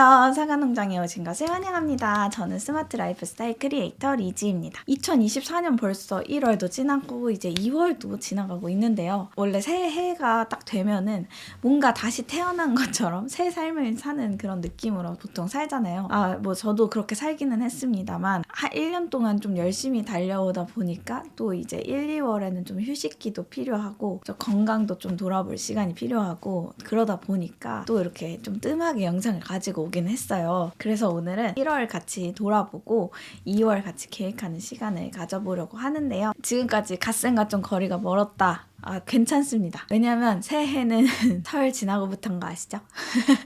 안녕하세요. 사과농장에 오신 것을 환영합니다. 저는 스마트 라이프 스타일 크리에이터 리지입니다. 2024년 벌써 1월도 지나고 이제 2월도 지나가고 있는데요. 원래 새해가 딱 되면은 뭔가 다시 태어난 것처럼 새 삶을 사는 그런 느낌으로 보통 살잖아요. 뭐 저도 그렇게 살기는 했습니다만 한 1년 동안 좀 열심히 달려오다 보니까 또 이제 1, 2월에는 좀 휴식기도 필요하고 저 건강도 좀 돌아볼 시간이 필요하고 그러다 보니까 또 이렇게 좀 뜸하게 영상을 가지고 오긴 했어요. 그래서 오늘은 1월 같이 돌아보고 2월 같이 계획하는 시간을 가져보려고 하는데요. 지금까지 갓생과 좀 거리가 멀었다. 괜찮습니다. 왜냐면 새해는 설 지나고부터인 거 아시죠?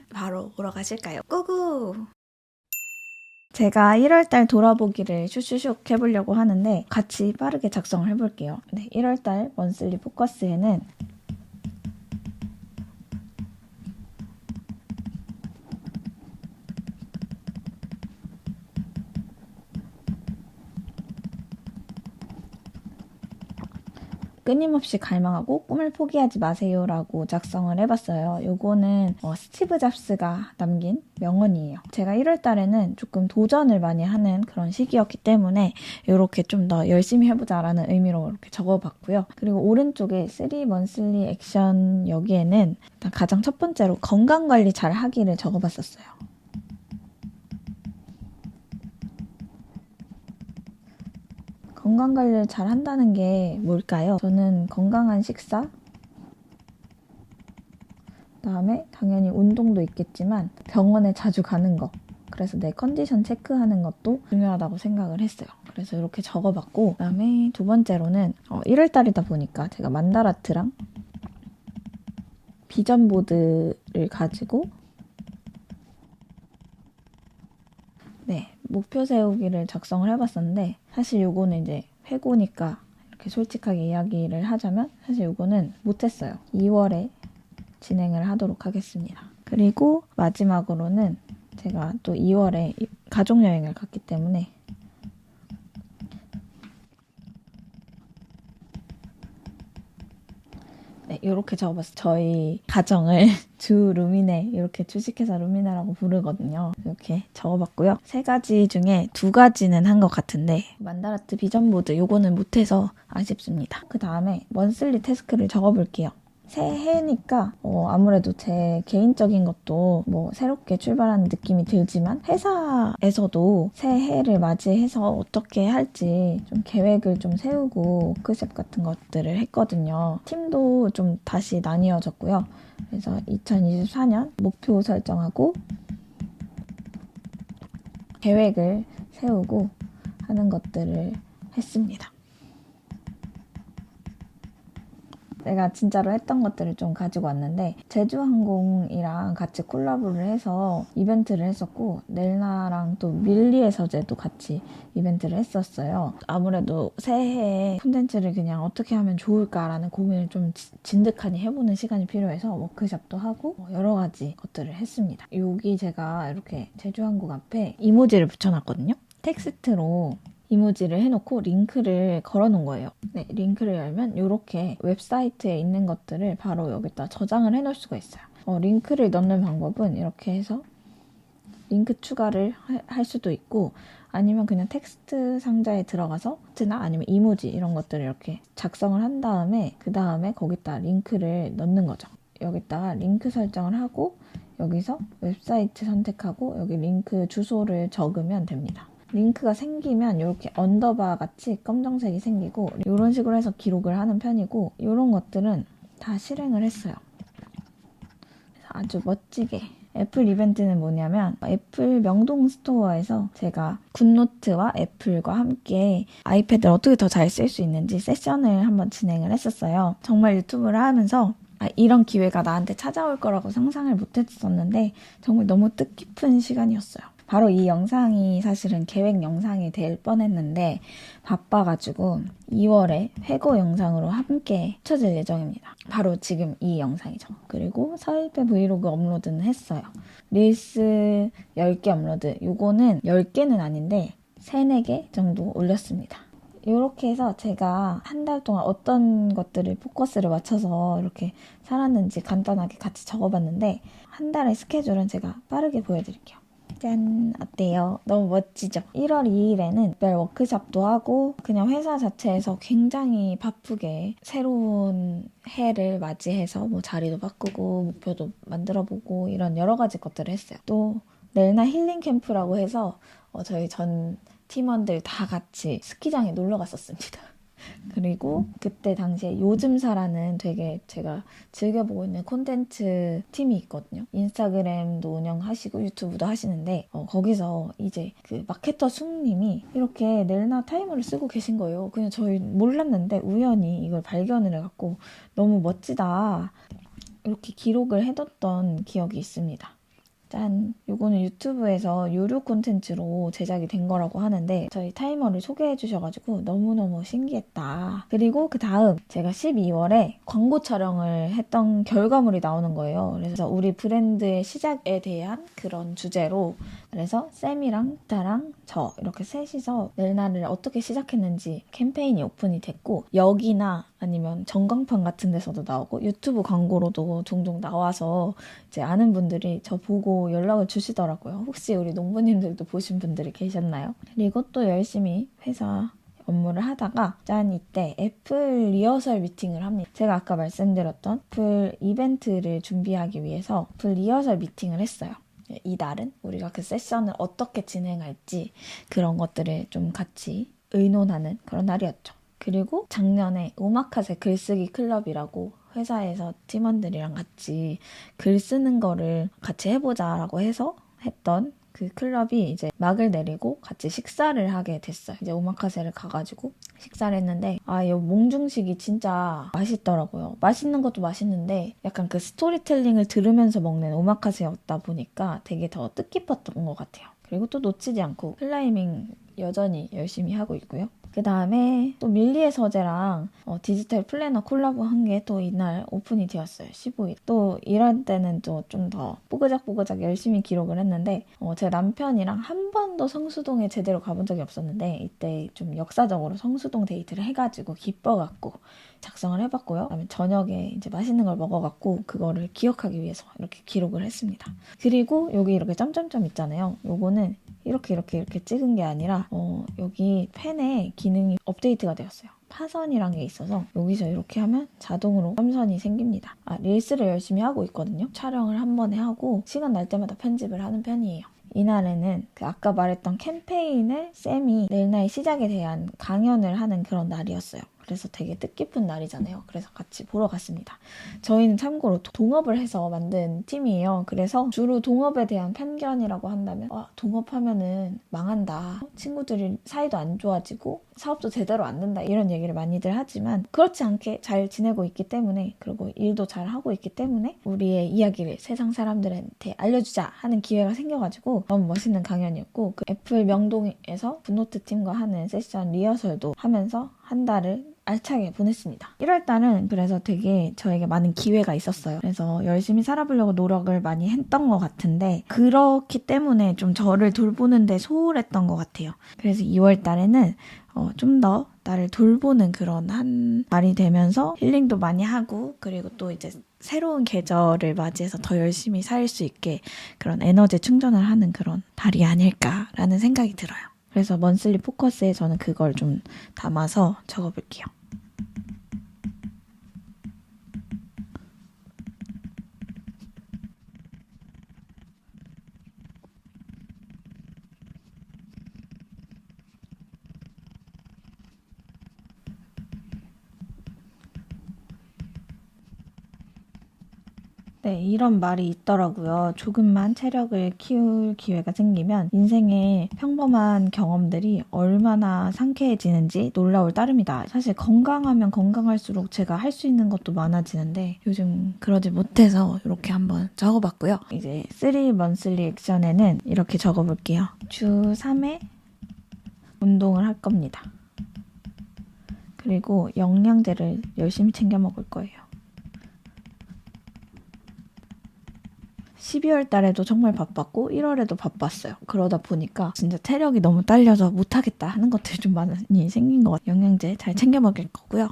바로 보러 가실까요? 고고! 제가 1월달 돌아보기를 슈슈슉 해보려고 하는데 같이 빠르게 작성을 해볼게요. 네, 1월달 먼슬리 포커스에는 끊임없이 갈망하고 꿈을 포기하지 마세요 라고 작성을 해봤어요. 요거는 스티브 잡스가 남긴 명언이에요. 제가 1월 달에는 조금 도전을 많이 하는 그런 시기였기 때문에 이렇게 좀 더 열심히 해보자 라는 의미로 이렇게 적어봤고요. 그리고 오른쪽에 3 monthly 액션 여기에는 일단 가장 첫 번째로 건강관리 잘 하기를 적어봤었어요. 건강관리를 잘 한다는 게 뭘까요? 저는 건강한 식사, 그다음에 당연히 운동도 있겠지만 병원에 자주 가는 거, 그래서 내 컨디션 체크하는 것도 중요하다고 생각을 했어요. 그래서 이렇게 적어봤고, 그다음에 두 번째로는 1월달이다 보니까 제가 만다라트랑 비전 보드를 가지고 목표 세우기를 작성을 해봤었는데, 사실 요거는 이제 회고니까 이렇게 솔직하게 이야기를 하자면 사실 요거는 못했어요. 2월에 진행을 하도록 하겠습니다. 그리고 마지막으로는 제가 또 2월에 가족여행을 갔기 때문에 이렇게 적어봤어요. 저희 가정을 주 루미네, 이렇게 주식회사 루미네라고 부르거든요. 이렇게 적어봤고요. 3가지 중에 2가지는 한 것 같은데 만다라트 비전보드 요거는 못해서 아쉽습니다. 그 다음에 먼슬리 태스크를 적어볼게요. 새해니까 아무래도 제 개인적인 것도 새롭게 출발하는 느낌이 들지만 회사에서도 새해를 맞이해서 어떻게 할지 좀 계획을 좀 세우고 워크숍 같은 것들을 했거든요. 팀도 좀 다시 나뉘어졌고요. 그래서 2024년 목표 설정하고 계획을 세우고 하는 것들을 했습니다. 내가 진짜로 했던 것들을 좀 가지고 왔는데, 제주항공이랑 같이 콜라보를 해서 이벤트를 했었고, 넬나랑 또 밀리의 서재도 같이 이벤트를 했었어요. 아무래도 새해에 콘텐츠를 그냥 어떻게 하면 좋을까라는 고민을 좀 진득하니 해보는 시간이 필요해서 워크숍도 하고 여러 가지 것들을 했습니다. 여기 제가 이렇게 제주항공 앞에 이모지를 붙여놨거든요. 텍스트로 이모지를 해놓고 링크를 걸어놓은 거예요. 네, 링크를 열면 이렇게 웹사이트에 있는 것들을 바로 여기다 저장을 해놓을 수가 있어요. 링크를 넣는 방법은 이렇게 해서 링크 추가를 할 수도 있고, 아니면 그냥 텍스트 상자에 들어가서 텍스트나 아니면 이모지 이런 것들을 이렇게 작성을 한 다음에 그 다음에 거기다 링크를 넣는 거죠. 여기다가 링크 설정을 하고 여기서 웹사이트 선택하고 여기 링크 주소를 적으면 됩니다. 링크가 생기면 이렇게 언더바 같이 검정색이 생기고 이런 식으로 해서 기록을 하는 편이고, 이런 것들은 다 실행을 했어요. 아주 멋지게. 애플 이벤트는 뭐냐면 애플 명동 스토어에서 제가 굿노트와 애플과 함께 아이패드를 어떻게 더 잘 쓸 수 있는지 세션을 한번 진행을 했었어요. 정말 유튜브를 하면서 이런 기회가 나한테 찾아올 거라고 상상을 못했었는데 정말 너무 뜻깊은 시간이었어요. 바로 이 영상이 사실은 계획 영상이 될 뻔했는데 바빠가지고 2월에 회고 영상으로 함께 쳐질 예정입니다. 바로 지금 이 영상이죠. 그리고 서일배 브이로그 업로드는 했어요. 릴스 10개 업로드. 요거는 10개는 아닌데 3, 4개 정도 올렸습니다. 이렇게 해서 제가 한 달 동안 어떤 것들을 포커스를 맞춰서 이렇게 살았는지 간단하게 같이 적어봤는데, 한 달의 스케줄은 제가 빠르게 보여드릴게요. 짠! 어때요? 너무 멋지죠? 1월 2일에는 특별 워크숍도 하고 그냥 회사 자체에서 굉장히 바쁘게 새로운 해를 맞이해서 뭐 자리도 바꾸고 목표도 만들어보고 이런 여러 가지 것들을 했어요. 또 넬나 힐링 캠프라고 해서 저희 전 팀원들 다 같이 스키장에 놀러 갔었습니다. 그리고 그때 당시에 요즘사라는 되게 제가 즐겨보고 있는 콘텐츠 팀이 있거든요. 인스타그램도 운영하시고 유튜브도 하시는데 거기서 이제 그 마케터 숙님이 이렇게 넬나 타이머를 쓰고 계신 거예요. 그냥 저희 몰랐는데 우연히 이걸 발견을 해갖고 너무 멋지다 이렇게 기록을 해뒀던 기억이 있습니다. 짠! 요거는 유튜브에서 유료 콘텐츠로 제작이 된 거라고 하는데 저희 타이머를 소개해 주셔가지고 너무너무 신기했다. 그리고 그 다음 제가 12월에 광고 촬영을 했던 결과물이 나오는 거예요. 그래서 우리 브랜드의 시작에 대한 그런 주제로 그래서 쌤이랑 나랑 저 이렇게 셋이서 넬나를 어떻게 시작했는지 캠페인이 오픈이 됐고 여기나 아니면 전광판 같은 데서도 나오고 유튜브 광고로도 종종 나와서 이제 아는 분들이 저 보고 연락을 주시더라고요. 혹시 우리 농부님들도 보신 분들이 계셨나요? 그리고 또 열심히 회사 업무를 하다가 짠 이때 애플 리허설 미팅을 합니다. 제가 아까 말씀드렸던 애플 이벤트를 준비하기 위해서 애플 리허설 미팅을 했어요. 이날은 우리가 그 세션을 어떻게 진행할지 그런 것들을 좀 같이 의논하는 그런 날이었죠. 그리고 작년에 오마카세 글쓰기 클럽이라고 회사에서 팀원들이랑 같이 글 쓰는 거를 같이 해보자라고 해서 했던 그 클럽이 이제 막을 내리고 같이 식사를 하게 됐어요. 이제 오마카세를 가가지고 식사를 했는데 이 몽중식이 진짜 맛있더라고요. 맛있는 것도 맛있는데 약간 그 스토리텔링을 들으면서 먹는 오마카세였다 보니까 되게 더 뜻깊었던 것 같아요. 그리고 또 놓치지 않고 클라이밍 여전히 열심히 하고 있고요. 그 다음에 또 밀리의 서재랑 디지털 플래너 콜라보 한 게 또 이날 오픈이 되었어요. 15일. 또 이럴 때는 또 좀 더 뽀그작뽀그작 열심히 기록을 했는데 제 남편이랑 한 번도 성수동에 제대로 가본 적이 없었는데 이때 좀 역사적으로 성수동 데이트를 해가지고 기뻐갖고 작성을 해봤고요. 그다음에 저녁에 이제 맛있는 걸 먹어갖고 그거를 기억하기 위해서 이렇게 기록을 했습니다. 그리고 여기 이렇게 점점점 있잖아요. 요거는 이렇게 찍은 게 아니라 여기 펜에 기능이 업데이트가 되었어요. 파선이란 게 있어서 여기서 이렇게 하면 자동으로 점선이 생깁니다. 릴스를 열심히 하고 있거든요. 촬영을 한 번에 하고 시간 날 때마다 편집을 하는 편이에요. 이날에는 그 아까 말했던 캠페인을 쌤이 넬나의 시작에 대한 강연을 하는 그런 날이었어요. 그래서 되게 뜻깊은 날이잖아요. 그래서 같이 보러 갔습니다. 저희는 참고로 동업을 해서 만든 팀이에요. 그래서 주로 동업에 대한 편견이라고 한다면 동업하면은 망한다. 친구들이 사이도 안 좋아지고 사업도 제대로 안 된다. 이런 얘기를 많이들 하지만 그렇지 않게 잘 지내고 있기 때문에 그리고 일도 잘 하고 있기 때문에 우리의 이야기를 세상 사람들한테 알려주자 하는 기회가 생겨가지고 너무 멋있는 강연이었고 그 애플 명동에서 굿노트 팀과 하는 세션 리허설도 하면서 한 달을 알차게 보냈습니다. 1월달은 그래서 되게 저에게 많은 기회가 있었어요. 그래서 열심히 살아보려고 노력을 많이 했던 것 같은데 그렇기 때문에 좀 저를 돌보는데 소홀했던 것 같아요. 그래서 2월달에는 좀 더 나를 돌보는 그런 한 달이 되면서 힐링도 많이 하고 그리고 또 이제 새로운 계절을 맞이해서 더 열심히 살 수 있게 그런 에너지 충전을 하는 그런 달이 아닐까라는 생각이 들어요. 그래서 먼슬리 포커스에 저는 그걸 좀 담아서 적어볼게요. 네, 이런 말이 있더라고요. 조금만 체력을 키울 기회가 생기면 인생의 평범한 경험들이 얼마나 상쾌해지는지 놀라울 따름이다. 사실 건강하면 건강할수록 제가 할 수 있는 것도 많아지는데 요즘 그러지 못해서 이렇게 한번 적어봤고요. 이제 3 monthly 액션에는 이렇게 적어볼게요. 주 3회 운동을 할 겁니다. 그리고 영양제를 열심히 챙겨 먹을 거예요. 12월 달에도 정말 바빴고 1월에도 바빴어요. 그러다 보니까 진짜 체력이 너무 딸려서 못하겠다 하는 것들이 좀 많이 생긴 것 같아요. 영양제 잘 챙겨 먹을 거고요.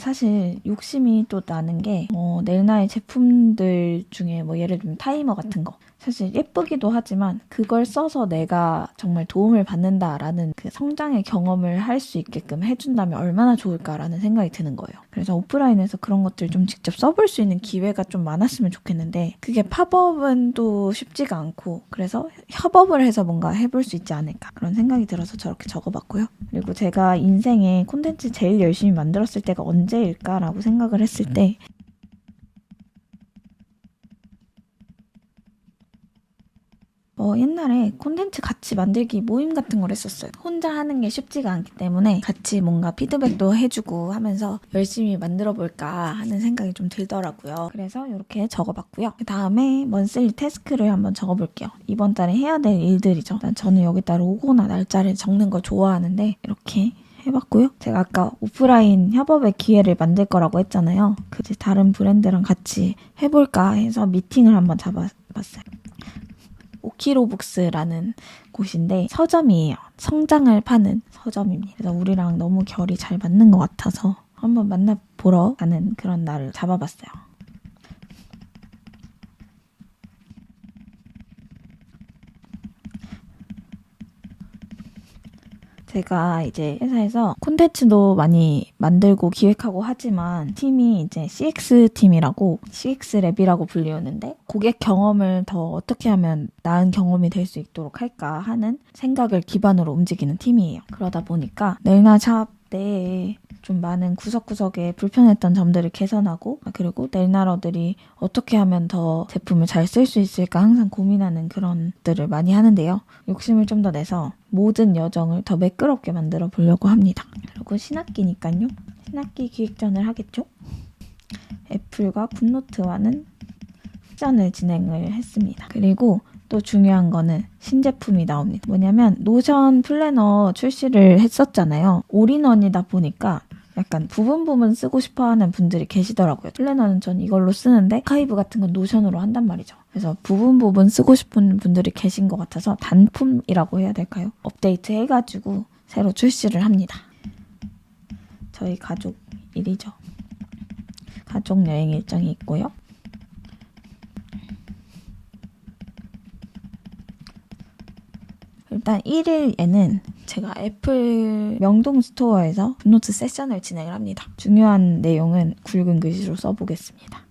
사실 욕심이 또 나는 게 넬나의 제품들 중에 뭐 예를 들면 타이머 같은 거 사실 예쁘기도 하지만 그걸 써서 내가 정말 도움을 받는다라는 그 성장의 경험을 할 수 있게끔 해준다면 얼마나 좋을까라는 생각이 드는 거예요. 그래서 오프라인에서 그런 것들 좀 직접 써볼 수 있는 기회가 좀 많았으면 좋겠는데 그게 팝업은 또 쉽지가 않고 그래서 협업을 해서 뭔가 해볼 수 있지 않을까 그런 생각이 들어서 저렇게 적어봤고요. 그리고 제가 인생에 콘텐츠 제일 열심히 만들었을 때가 언제일까라고 생각을 했을 때 옛날에 콘텐츠 같이 만들기 모임 같은 걸 했었어요. 혼자 하는 게 쉽지가 않기 때문에 같이 뭔가 피드백도 해주고 하면서 열심히 만들어볼까 하는 생각이 좀 들더라고요. 그래서 이렇게 적어봤고요. 그 다음에 먼슬리 태스크를 한번 적어볼게요. 이번 달에 해야 될 일들이죠. 일단 저는 여기다 로고나 날짜를 적는 걸 좋아하는데 이렇게 해봤고요. 제가 아까 오프라인 협업의 기회를 만들 거라고 했잖아요. 그제 다른 브랜드랑 같이 해볼까 해서 미팅을 한번 잡아봤어요. 오키로북스라는 곳인데 서점이에요. 성장을 파는 서점입니다. 그래서 우리랑 너무 결이 잘 맞는 것 같아서 한번 만나보러 가는 그런 날을 잡아봤어요. 제가 이제 회사에서 콘텐츠도 많이 만들고 기획하고 하지만 팀이 이제 CX팀이라고 CX랩이라고 불리우는데 고객 경험을 더 어떻게 하면 나은 경험이 될 수 있도록 할까 하는 생각을 기반으로 움직이는 팀이에요. 그러다 보니까 넬나샵 내에 좀 많은 구석구석에 불편했던 점들을 개선하고 그리고 넬나러들이 어떻게 하면 더 제품을 잘 쓸 수 있을까 항상 고민하는 그런 것들을 많이 하는데요. 욕심을 좀 더 내서 모든 여정을 더 매끄럽게 만들어 보려고 합니다. 그리고 신학기니까요. 신학기 기획전을 하겠죠. 애플과 굿노트와는 협전을 진행을 했습니다. 그리고 또 중요한 거는 신제품이 나옵니다. 뭐냐면 노션 플래너 출시를 했었잖아요. 올인원이다 보니까 약간 부분 쓰고 싶어하는 분들이 계시더라고요. 플래너는 전 이걸로 쓰는데 아카이브 같은 건 노션으로 한단 말이죠. 그래서 부분 쓰고 싶은 분들이 계신 것 같아서 단품이라고 해야 될까요? 업데이트 해가지고 새로 출시를 합니다. 저희 가족 일이죠. 가족 여행 일정이 있고요. 일단 1일에는 제가 애플 명동 스토어에서 굿노트 세션을 진행을 합니다. 중요한 내용은 굵은 글씨로 써보겠습니다.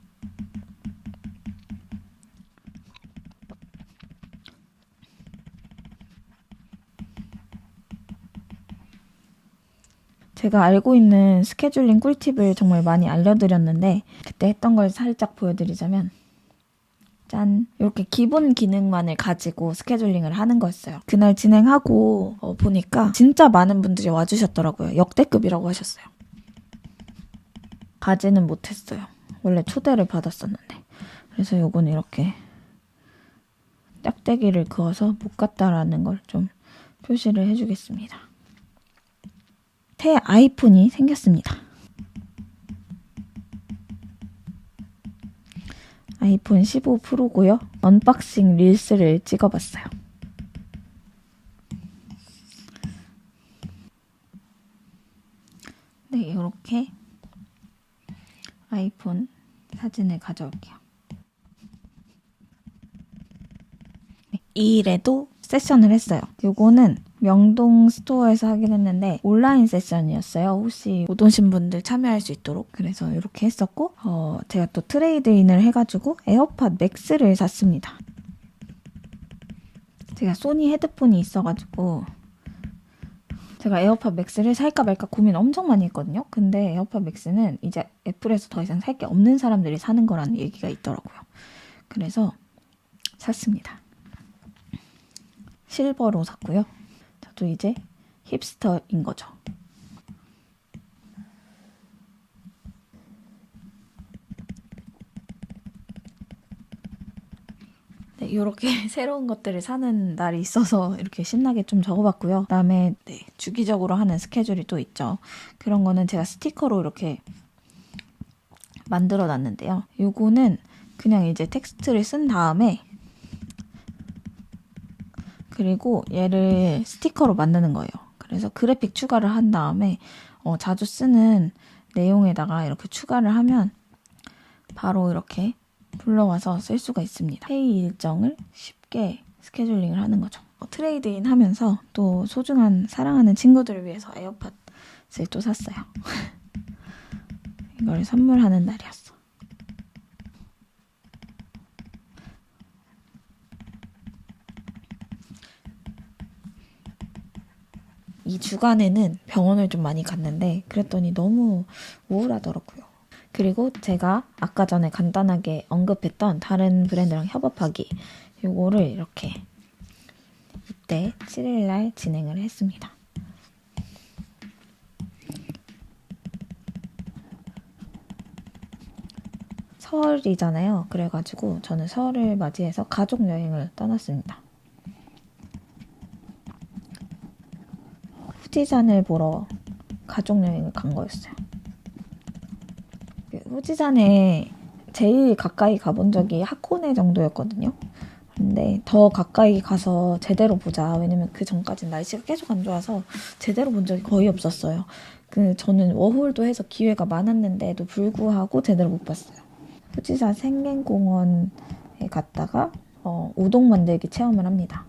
제가 알고 있는 스케줄링 꿀팁을 정말 많이 알려드렸는데 그때 했던 걸 살짝 보여드리자면 짠! 이렇게 기본 기능만을 가지고 스케줄링을 하는 거였어요. 그날 진행하고 보니까 진짜 많은 분들이 와주셨더라고요. 역대급이라고 하셨어요. 가지는 못했어요. 원래 초대를 받았었는데. 그래서 요건 이렇게 짝대기를 그어서 못 갔다라는 걸 좀 표시를 해주겠습니다. 새 아이폰이 생겼습니다. 아이폰 15 프로고요. 언박싱 릴스를 찍어봤어요. 네, 이렇게 아이폰 사진을 가져올게요. 이 일에도 세션을 했어요. 요거는 명동 스토어에서 하긴 했는데 온라인 세션이었어요. 혹시 못 오신 분들 참여할 수 있도록. 그래서 이렇게 했었고 제가 또 트레이드인을 해가지고 에어팟 맥스를 샀습니다. 제가 소니 헤드폰이 있어가지고 제가 에어팟 맥스를 살까 말까 고민 엄청 많이 했거든요. 근데 에어팟 맥스는 이제 애플에서 더 이상 살 게 없는 사람들이 사는 거라는 얘기가 있더라고요. 그래서 샀습니다. 실버로 샀고요. 저도 이제 힙스터인 거죠. 네, 이렇게 새로운 것들을 사는 날이 있어서 이렇게 신나게 좀 적어봤고요. 그다음에 네, 주기적으로 하는 스케줄이 또 있죠. 그런 거는 제가 스티커로 이렇게 만들어 놨는데요. 요거는 그냥 이제 텍스트를 쓴 다음에 그리고 얘를 스티커로 만드는 거예요. 그래서 그래픽 추가를 한 다음에 자주 쓰는 내용에다가 이렇게 추가를 하면 바로 이렇게 불러와서 쓸 수가 있습니다. 회의 일정을 쉽게 스케줄링을 하는 거죠. 트레이드인 하면서 또 소중한 사랑하는 친구들을 위해서 에어팟을 또 샀어요. 이걸 선물하는 날이었어. 이 주간에는 병원을 좀 많이 갔는데 그랬더니 너무 우울하더라고요. 그리고 제가 아까 전에 간단하게 언급했던 다른 브랜드랑 협업하기 요거를 이렇게 이때 7일날 진행을 했습니다. 설이잖아요. 그래가지고 저는 설을 맞이해서 가족 여행을 떠났습니다. 후지산을 보러 가족 여행을 간 거였어요. 후지산에 제일 가까이 가본 적이 하코네 정도였거든요. 근데 더 가까이 가서 제대로 보자. 왜냐면 그 전까지는 날씨가 계속 안 좋아서 제대로 본 적이 거의 없었어요. 저는 워홀도 해서 기회가 많았는데도 불구하고 제대로 못 봤어요. 후지산 생겐공원에 갔다가 우동 만들기 체험을 합니다.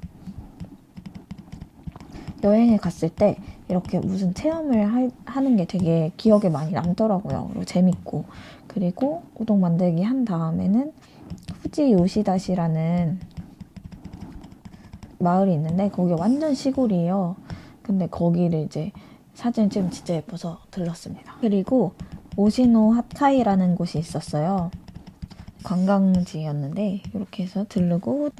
여행에 갔을 때 이렇게 무슨 체험을 하는 게 되게 기억에 많이 남더라고요. 그리고 재밌고. 그리고 우동 만들기 한 다음에는 후지 요시다시라는 마을이 있는데 거기 완전 시골이에요. 근데 거기를 이제 사진 찍으면 진짜 예뻐서 들렀습니다. 그리고 오시노 하카이라는 곳이 있었어요. 관광지였는데 이렇게 해서 들르고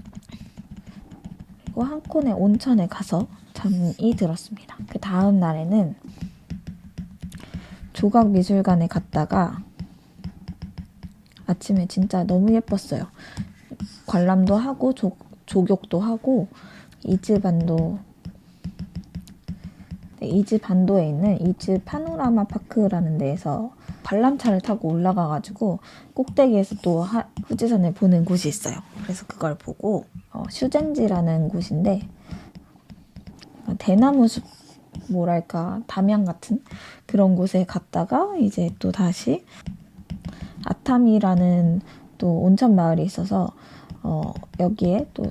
그리고 한콘의 온천에 가서 잠이 들었습니다. 그 다음 날에는 조각미술관에 갔다가 아침에 진짜 너무 예뻤어요. 관람도 하고 조격도 하고 이즈반도에 있는 이즈 파노라마 파크라는 데에서 관람차를 타고 올라가가지고 꼭대기에서 또 후지산을 보는 곳이 있어요. 그래서 그걸 보고 슈젠지라는 곳인데 대나무 숲 뭐랄까 담양 같은 그런 곳에 갔다가 이제 또 다시 아타미라는 또 온천 마을이 있어서 여기에 또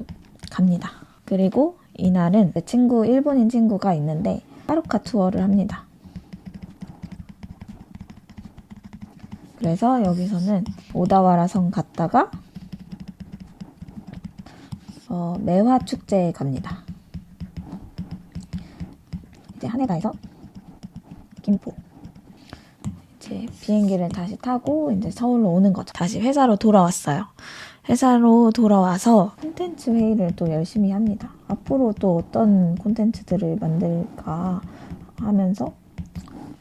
갑니다. 그리고 이날은 제 일본인 친구가 있는데 하루카 투어를 합니다. 그래서 여기서는 오다와라 성 갔다가 매화 축제에 갑니다. 이제 하네다에서 김포 이제 비행기를 다시 타고 이제 서울로 오는 거죠. 다시 회사로 돌아왔어요. 회사로 돌아와서 콘텐츠 회의를 또 열심히 합니다. 앞으로 또 어떤 콘텐츠들을 만들까 하면서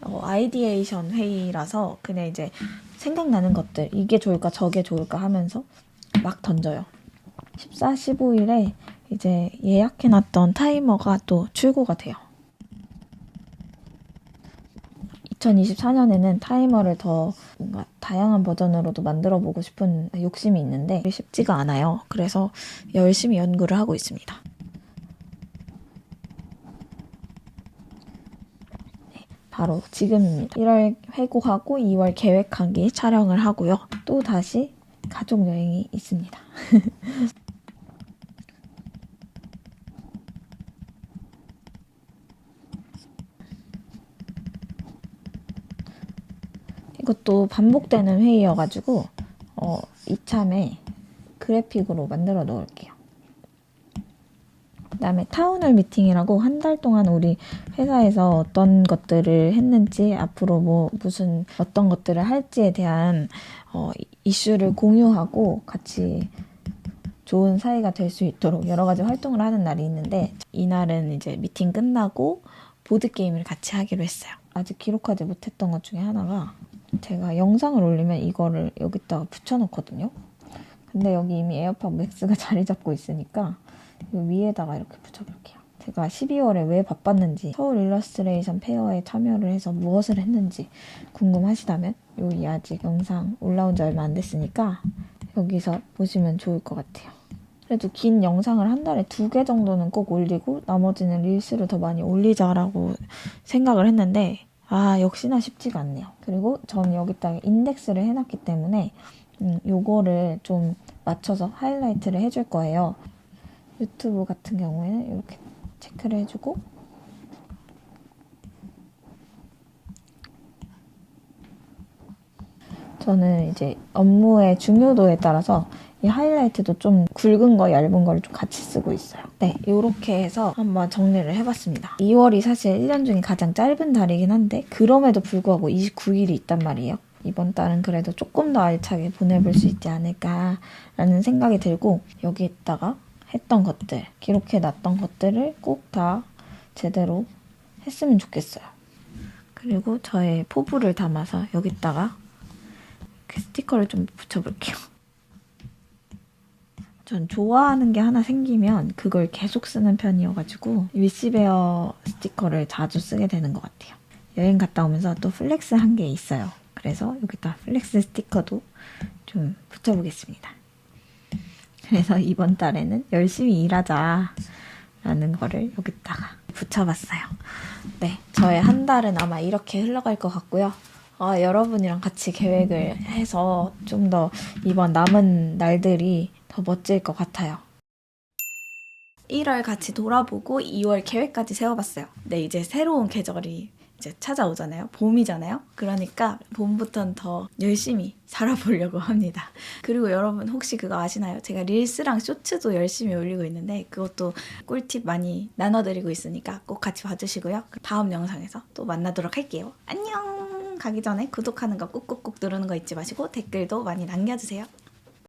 아이디에이션 회의라서 그냥 이제 생각나는 것들 이게 좋을까 저게 좋을까 하면서 막 던져요. 14, 15일에 이제 예약해놨던 타이머가 또 출고가 돼요. 2024년에는 타이머를 더 뭔가 다양한 버전으로도 만들어보고 싶은 욕심이 있는데 쉽지가 않아요. 그래서 열심히 연구를 하고 있습니다. 네, 바로 지금입니다. 1월 회고하고 2월 계획하기 촬영을 하고요. 또 다시 가족 여행이 있습니다. 이것도 반복되는 회의여가지고 이참에 그래픽으로 만들어 놓을게요. 그 다음에 타운홀 미팅이라고 한 달 동안 우리 회사에서 어떤 것들을 했는지 앞으로 무슨 어떤 것들을 할지에 대한 이슈를 공유하고 같이 좋은 사이가 될 수 있도록 여러 가지 활동을 하는 날이 있는데 이날은 이제 미팅 끝나고 보드게임을 같이 하기로 했어요. 아직 기록하지 못했던 것 중에 하나가 제가 영상을 올리면 이거를 여기다가 붙여놓거든요. 근데 여기 이미 에어팟 맥스가 자리 잡고 있으니까 이 위에다가 이렇게 붙여볼게요. 제가 12월에 왜 바빴는지 서울 일러스트레이션 페어에 참여를 해서 무엇을 했는지 궁금하시다면 여기 아직 영상 올라온 지 얼마 안 됐으니까 여기서 보시면 좋을 것 같아요. 그래도 긴 영상을 한 달에 2개 정도는 꼭 올리고 나머지는 릴스를 더 많이 올리자라고 생각을 했는데 역시나 쉽지가 않네요. 그리고 전 여기다가 인덱스를 해놨기 때문에 요거를 좀 맞춰서 하이라이트를 해줄 거예요. 유튜브 같은 경우에는 이렇게 체크를 해주고 저는 이제 업무의 중요도에 따라서 이 하이라이트도 좀 굵은 거, 얇은 거를 좀 같이 쓰고 있어요. 네, 이렇게 해서 한번 정리를 해봤습니다. 2월이 사실 1년 중에 가장 짧은 달이긴 한데 그럼에도 불구하고 29일이 있단 말이에요. 이번 달은 그래도 조금 더 알차게 보내볼 수 있지 않을까라는 생각이 들고 여기에다가 했던 것들, 기록해놨던 것들을 꼭 다 제대로 했으면 좋겠어요. 그리고 저의 포부를 담아서 여기다가 이렇게 스티커를 좀 붙여볼게요. 전 좋아하는 게 하나 생기면 그걸 계속 쓰는 편이어가지고 위시베어 스티커를 자주 쓰게 되는 것 같아요. 여행 갔다 오면서 또 플렉스 한 게 있어요. 그래서 여기다 플렉스 스티커도 좀 붙여보겠습니다. 그래서 이번 달에는 열심히 일하자 라는 거를 여기다가 붙여봤어요. 네, 저의 한 달은 아마 이렇게 흘러갈 것 같고요. 여러분이랑 같이 계획을 해서 좀 더 이번 남은 날들이 더 멋질 것 같아요. 1월 같이 돌아보고 2월 계획까지 세워봤어요. 네, 이제 새로운 계절이 이제 찾아오잖아요. 봄이잖아요. 그러니까 봄부터는 더 열심히 살아보려고 합니다. 그리고 여러분 혹시 그거 아시나요? 제가 릴스랑 쇼츠도 열심히 올리고 있는데 그것도 꿀팁 많이 나눠드리고 있으니까 꼭 같이 봐주시고요. 다음 영상에서 또 만나도록 할게요. 안녕! 가기 전에 구독하는 거 꾹꾹꾹 누르는 거 잊지 마시고 댓글도 많이 남겨주세요.